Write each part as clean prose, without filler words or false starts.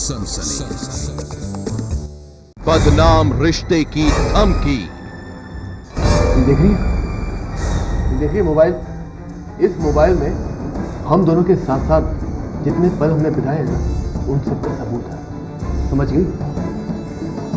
सनसनी, बदनाम रिश्ते की धमकी। देखिए मोबाइल, इस मोबाइल में हम दोनों के साथ साथ जितने पल हमने बिताए हैं ना, उन सब का सबूत है, समझ गई?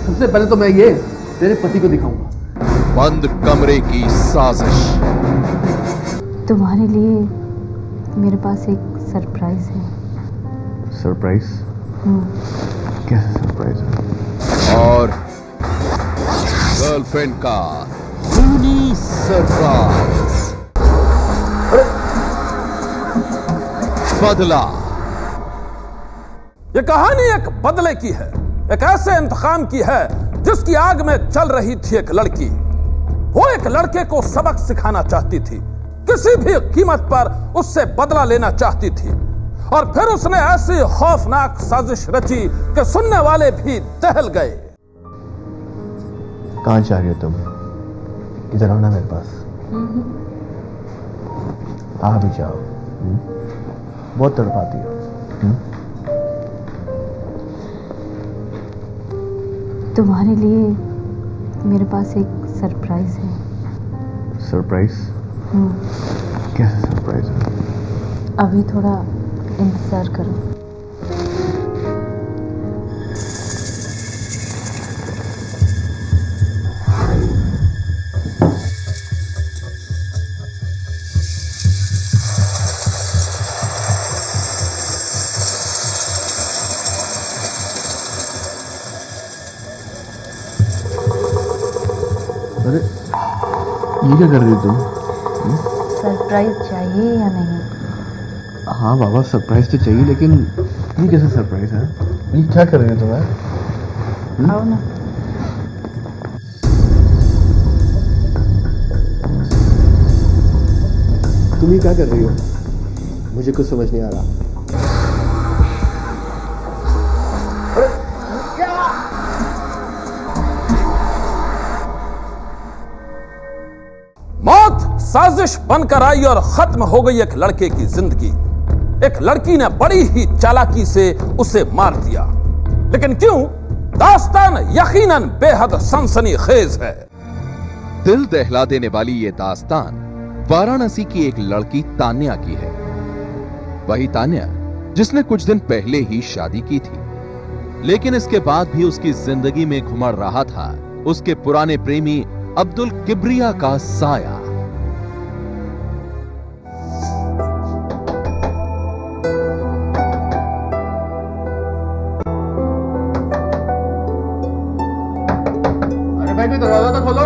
सबसे पहले तो मैं ये तेरे पति को दिखाऊंगा। बंद कमरे की साजिश। तुम्हारे लिए मेरे पास एक सरप्राइज है। सरप्राइज? कैसा सरप्राइज है? और गर्लफ्रेंड का खूनी सरप्राइज। बदला। ये कहानी एक बदले की है, एक ऐसे इंतकाम की है जिसकी आग में चल रही थी एक लड़की। वो एक लड़के को सबक सिखाना चाहती थी, किसी भी कीमत पर उससे बदला लेना चाहती थी, और फिर उसने ऐसी खौफनाक साजिश रची कि सुनने वाले भी दहल गए। कहां जा रही हो तुम? इधर आओ ना मेरे पास। आ भी जाओ। बहुत तड़पाती हो। तुम्हारे लिए मेरे पास एक सरप्राइज है। सरप्राइज? कैसा सरप्राइज है? अभी थोड़ा इंतजार करो। अरे ये क्या कर रही हो तुम? सरप्राइज चाहिए या नहीं? हाँ बाबा, सरप्राइज तो चाहिए, लेकिन ये कैसा सरप्राइज है? ये क्या कर रही हो तुम? आओ ना। तुम ये क्या कर रही हो? मुझे कुछ समझ नहीं आ रहा। मौत साजिश बनकर आई और खत्म हो गई एक लड़के की जिंदगी। एक लड़की ने बड़ी ही चालाकी से उसे मार दिया। लेकिन क्यों? दास्तान यकीनन बेहद सनसनीखेज है। दिल दहला देने वाली ये दास्तान वाराणसी की एक लड़की तान्या की है। वही तान्या जिसने कुछ दिन पहले ही शादी की थी, लेकिन इसके बाद भी उसकी जिंदगी में घुमड़ रहा था उसके पुराने प्रेमी अब्दुल किब्रिया का साया। अरे भाई, दरवाजा तो खोलो।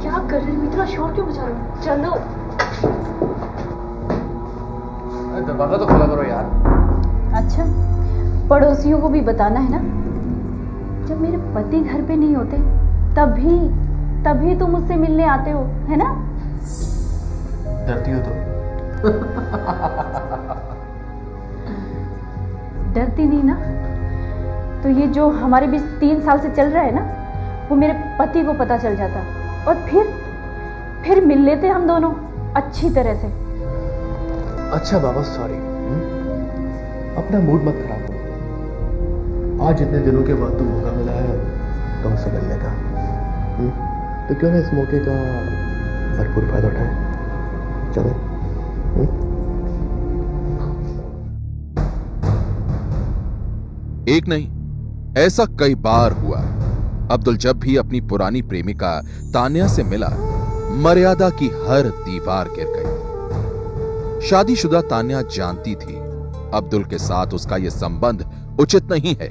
क्या कर रही हो? इतना शोर क्यों मचा रहे हो? चलो। अरे दरवाजा तो खोला करो यार। अच्छा, पड़ोसियों को भी बताना है ना? जब मेरे पति घर पे नहीं होते तभी तुम मुझसे मिलने आते हो, है ना? डरती हो तुम? डरती नहीं ना? तो ये जो हमारे बीच 3 साल से चल रहा है ना, वो मेरे पति को पता चल जाता, और फिर मिल लेते हम दोनों अच्छी तरह से। अच्छा बाबा, सॉरी। अपना मूड मत खराब करो। आज इतने दिनों के बाद तो मौका मिला है तुमसे मिलने का, तो क्यों ना इस मौके का भरपूर फायदा उठाएं। चलो। एक नहीं, ऐसा कई बार हुआ। अब्दुल जब भी अपनी पुरानी प्रेमिका तान्या से मिला, मर्यादा की हर दीवार गिर गई। शादीशुदा तान्या जानती थी अब्दुल के साथ उसका यह संबंध उचित नहीं है।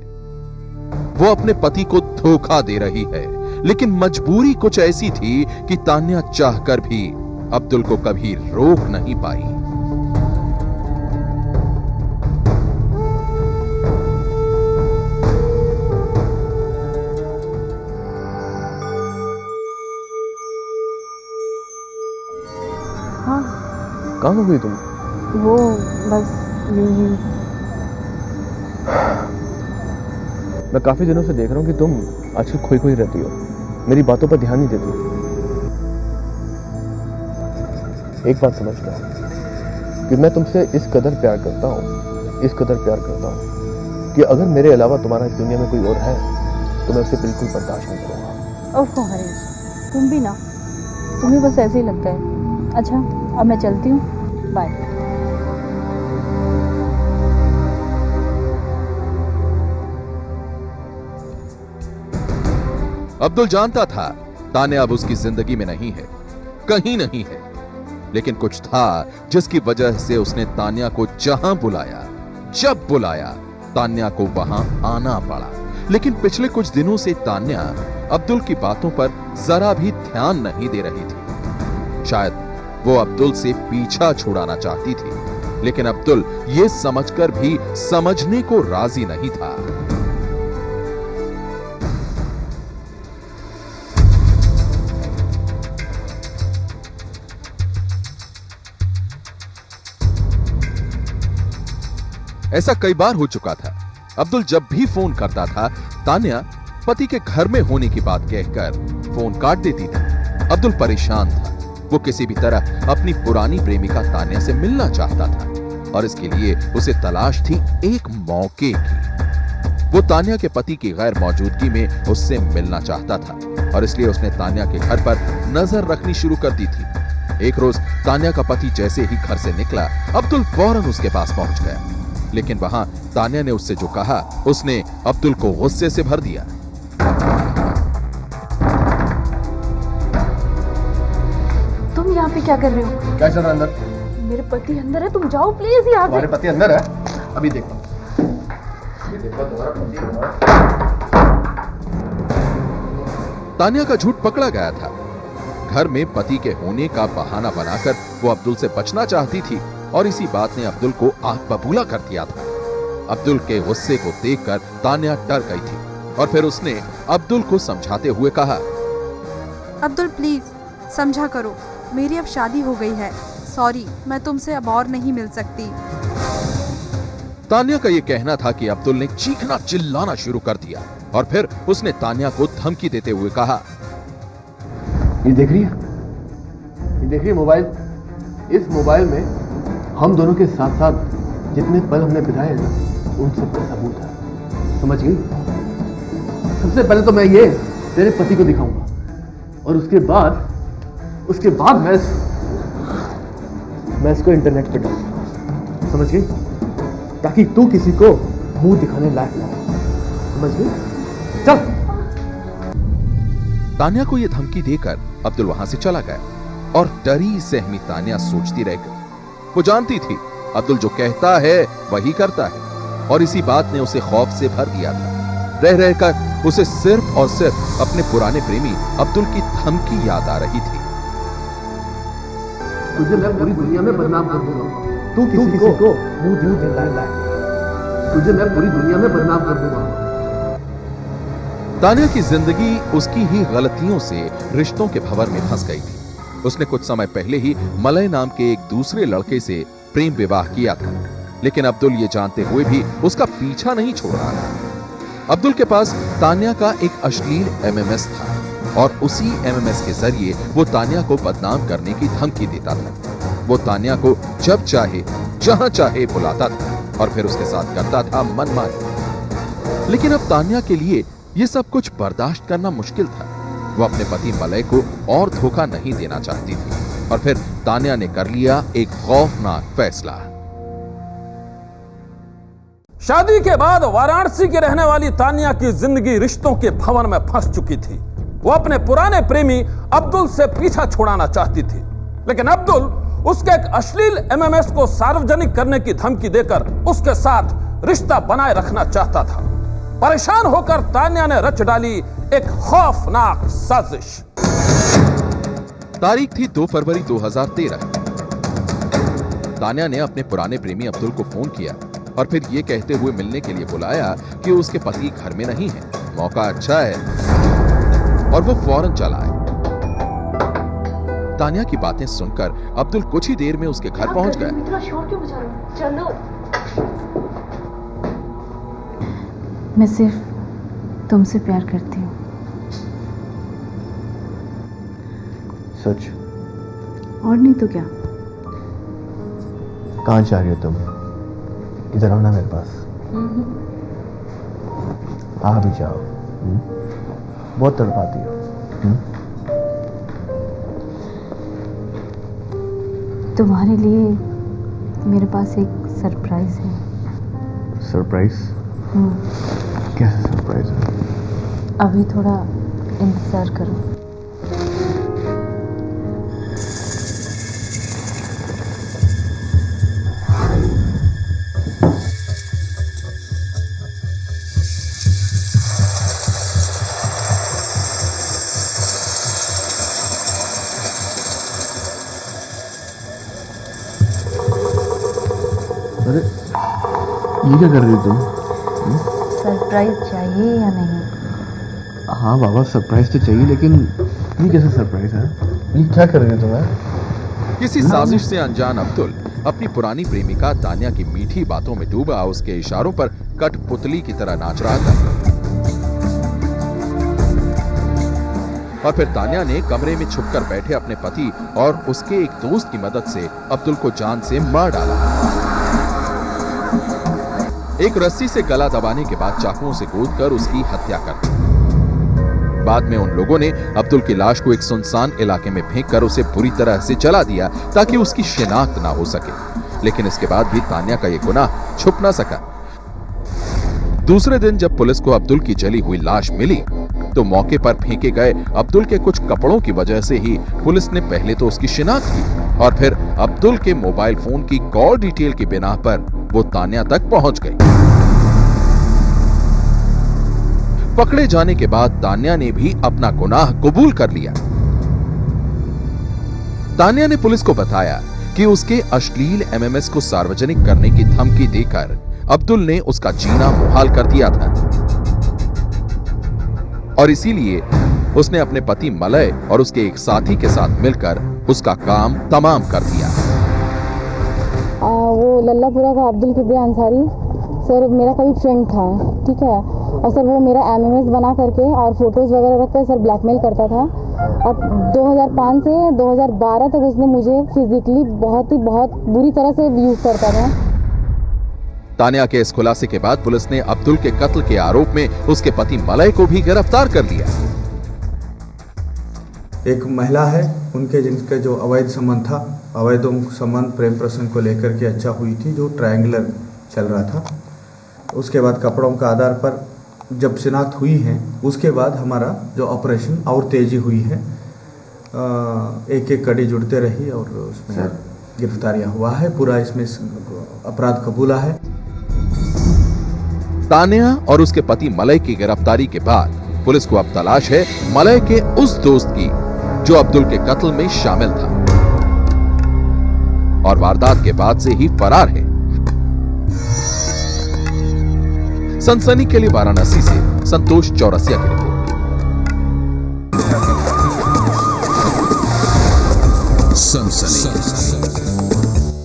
वो अपने पति को धोखा दे रही है, लेकिन मजबूरी कुछ ऐसी थी कि तान्या चाहकर भी अब्दुल को कभी रोक नहीं पाई। हाँ, कहाँ हो गई तुम? वो बस यूं ही। मैं काफी दिनों से देख रहा हूँ कि तुम आजकल खोई खोई रहती हो, मेरी बातों पर ध्यान नहीं देती। एक बात समझ लो, कि मैं तुमसे इस कदर प्यार करता हूँ कि अगर मेरे अलावा तुम्हारा इस दुनिया में कोई और है तो मैं उसे बिल्कुल बर्दाश्त नहीं करूँगा। ओफो हरीश, तुम भी ना, तुम्हें बस ऐसे ही लगता है। अच्छा, अब मैं चलती हूँ, बाय। अब्दुल जानता था तान्या अब उसकी जिंदगी में नहीं है, कहीं नहीं है, लेकिन कुछ था जिसकी वजह से उसने तान्या को जहां बुलाया, जब बुलाया, तान्या को वहां आना पड़ा। लेकिन पिछले कुछ दिनों से तान्या अब्दुल की बातों पर जरा भी ध्यान नहीं दे रही थी। शायद वो अब्दुल से पीछा छुड़ाना चाहती थी, लेकिन अब्दुल ये समझकर भी समझने को राजी नहीं था। ऐसा कई बार हो चुका था। अब्दुल जब भी फोन करता था, तान्या पति के घर में होने की बात कहकर फोन काट देती थी। अब्दुल परेशान था। वो किसी भी तरह अपनी पुरानी प्रेमिका तान्या से मिलना चाहता था और इसके लिए उसे तलाश थी एक मौके की। वो तान्या के पति की गैर मौजूदगी में उससे मिलना चाहता था और इसलिए उसने तान्या के घर पर नजर रखनी शुरू कर दी थी। एक रोज तान्या का पति जैसे ही घर से निकला, अब्दुल फौरन उसके पास पहुंच गया, लेकिन वहां तान्या ने उससे जो कहा उसने अब्दुल को गुस्से से भर दिया। तुम यहाँ पे क्या कर रहे हो? क्या चल रहा है अंदर? मेरे पति अंदर है, तुम जाओ प्लीज यहाँ से। तुम्हारे पति अंदर है? अभी देखो, ये देखो तुम्हारा पति अंदर। तान्या का झूठ पकड़ा गया था। घर में पति के होने का बहाना बनाकर वो अब्दुल से बचना चाहती थी और इसी बात ने अब्दुल को आग बबूला कर दिया था। अब्दुल के गुस्से को देखकर तान्या डर गई थी और फिर उसने अब्दुल को समझाते हुए कहा, अब्दुल प्लीज समझा करो, मेरी अब शादी हो गई है, सॉरी, मैं तुमसे अब और नहीं मिल सकती। तान्या का यह कहना था कि अब्दुल ने चीखना चिल्लाना शुरू कर दिया और फिर उसने तान्या को धमकी देते हुए कहा, ये देख रही है? ये देख रही है मोबाइल? इस मोबाइल में हम दोनों के साथ साथ जितने पल हमने बिताए ना, उन सब का सबूत है, समझ गई? सबसे पहले तो मैं ये तेरे पति को दिखाऊंगा और उसके बाद मैं इसको इंटरनेट पे डालूंगा, समझ गई? ताकि तू किसी को मुंह दिखाने लायक ना हो, समझ गई? चल। तान्या को यह धमकी देकर अब्दुल वहां से चला गया और डरी सहमी तान्या सोचती रह गई। वो जानती थी अब्दुल जो कहता है वही करता है और इसी बात ने उसे खौफ से भर दिया था। रह रहकर उसे सिर्फ और सिर्फ अपने पुराने प्रेमी अब्दुल की धमकी याद आ रही थी। तुझे मैं पूरी दुनिया में बदनाम कर दूंगा, तू किसी को मुंह दिखाने लायक, तुझे मैं पूरी दुनिया में बदनाम कर दूंगा। तान्या की जिंदगी उसकी ही गलतियों से रिश्तों के भंवर में फंस गई थी। उसने कुछ समय पहले ही मलय नाम के एक दूसरे लड़के से प्रेम विवाह किया था, लेकिन अब्दुल ये जानते हुए भी उसका पीछा नहीं छोड़ रहा था। अब्दुल के पास तान्या का एक अश्लील एमएमएस था और उसी एमएमएस के जरिए वो तान्या को बदनाम करने की धमकी देता था। वो तान्या को जब चाहे जहां चाहे बुलाता था और फिर उसके साथ करता था मनमानी। लेकिन अब तान्या के लिए ये सब कुछ बर्दाश्त करना मुश्किल था। वो अपने पति मलय को और धोखा नहीं देना चाहती थी और फिर तान्या ने कर लिया एक खौफनाक फैसला। शादी के बाद वाराणसी की रहने वाली तान्या की जिंदगी रिश्तों के भंवर में फंस चुकी थी। वो अपने पुराने प्रेमी अब्दुल से पीछा छुड़ाना चाहती थी, लेकिन अब्दुल उसके एक अश्लील एमएमएस को सार्वजनिक करने की धमकी देकर उसके साथ रिश्ता बनाए रखना चाहता था। परेशान होकर तान्या ने रच डाली एक खौफनाक साजिश। तारीख थी 2 फरवरी 2013। तान्या ने अपने पुराने प्रेमी अब्दुल को फोन किया और फिर यह कहते हुए मिलने के लिए बुलाया कि उसके पति घर में नहीं है, मौका अच्छा है, और वो फौरन चला आया। तान्या की बातें सुनकर अब्दुल कुछ ही देर में उसके घर पहुंच गया। इतना शोर क्यों मचा रहे हो? चलो। मैं सिर्फ तुमसे प्यार करती हूँ। सच? और नहीं तो क्या। कहाँ जा रही हो तुम? इधर आओ ना मेरे पास। आ भी जाओ। बहुत तड़पाती हो। तुम्हारे लिए मेरे पास एक सरप्राइज है। सरप्राइज? कैसा सरप्राइज है? अभी थोड़ा इंतजार करो। अरे ये क्या कर रही हो तुम? सरप्राइज चाहिए या नहीं? हाँ बाबा, सरप्राइज तो चाहिए, लेकिन ये कैसा सरप्राइज है? ये क्या कर रही हो तुम? किसी साजिश से अनजान अब्दुल अपनी पुरानी प्रेमिका तान्या की मीठी बातों में डूबा उसके इशारों पर कठपुतली की तरह नाच रहा था। और फिर तान्या ने कमरे में छुपकर बैठे अपने पति और उसके एक दोस्त की मदद से अब्दुल को जान से मार डाला। एक रस्सी से गला दबाने के बाद चाकुओं से गोदकर उसकी हत्या कर दी। बाद में उन लोगों ने अब्दुल की लाश को एक सुनसान इलाके में फेंककर उसे बुरी तरह से जला दिया ताकि उसकी शिनाख्त ना हो सके। लेकिन इसके बाद भी तान्या का यह गुनाह छुप ना सका। दूसरे दिन जब पुलिस को अब्दुल की जली हुई लाश मिली तो मौके पर फेंके गए अब्दुल के कुछ कपड़ों की वजह से ही पुलिस ने पहले तो उसकी शिनाख्त की और फिर अब्दुल के मोबाइल फोन की कॉल डिटेल की बिना पर वो तान्या तक पहुंच गई। पकड़े जाने के बाद तान्या ने भी अपना गुनाह कबूल कर लिया। तान्या ने पुलिस को बताया कि उसके अश्लील एमएमएस को सार्वजनिक करने की धमकी देकर अब्दुल ने उसका जीना मुहाल कर दिया था और इसीलिए उसने अपने पति मलय और उसके एक साथी के साथ मिलकर उसका काम तमाम कर दिया। वो लल्लापुरा का अब्दुल किबरिया अंसारी सर मेरा कोई फ्रेंड था, ठीक है, और सर वो मेरा एमएमएस बना करके और फोटोज वगैरह रख कर सर ब्लैकमेल करता था। और 2005 से 2012 तक उसने मुझे फिजिकली बहुत बुरी तरह से यूज करता था। तान्या के इस खुलासे के बाद पुलिस ने अब्दुल के कत्ल के आरोप में उसके पति मलय को भी गिरफ्तार कर लिया। एक महिला है, उनके जिनके जो अवैध संबंध था, अवैध संबंध प्रेम प्रसंग को लेकर के अच्छा हुई थी, जो ट्रायंगुलर चल रहा था। उसके बाद कपड़ों का आधार पर जब शिनाख्त हुई है, उसके बाद हमारा जो ऑपरेशन और तेजी हुई है, एक एक कड़ी जुड़ते रही और उसमें गिरफ्तारियां हुआ है। पूरा इसमें अपराध कबूला है। तान्या और उसके पति मलय की गिरफ्तारी के बाद पुलिस को अब तलाश है मलय के उस दोस्त की जो अब्दुल के कत्ल में शामिल था और वारदात के बाद से ही फरार है। सनसनी के लिए वाराणसी से संतोष चौरसिया की रिपोर्ट। सनसनी।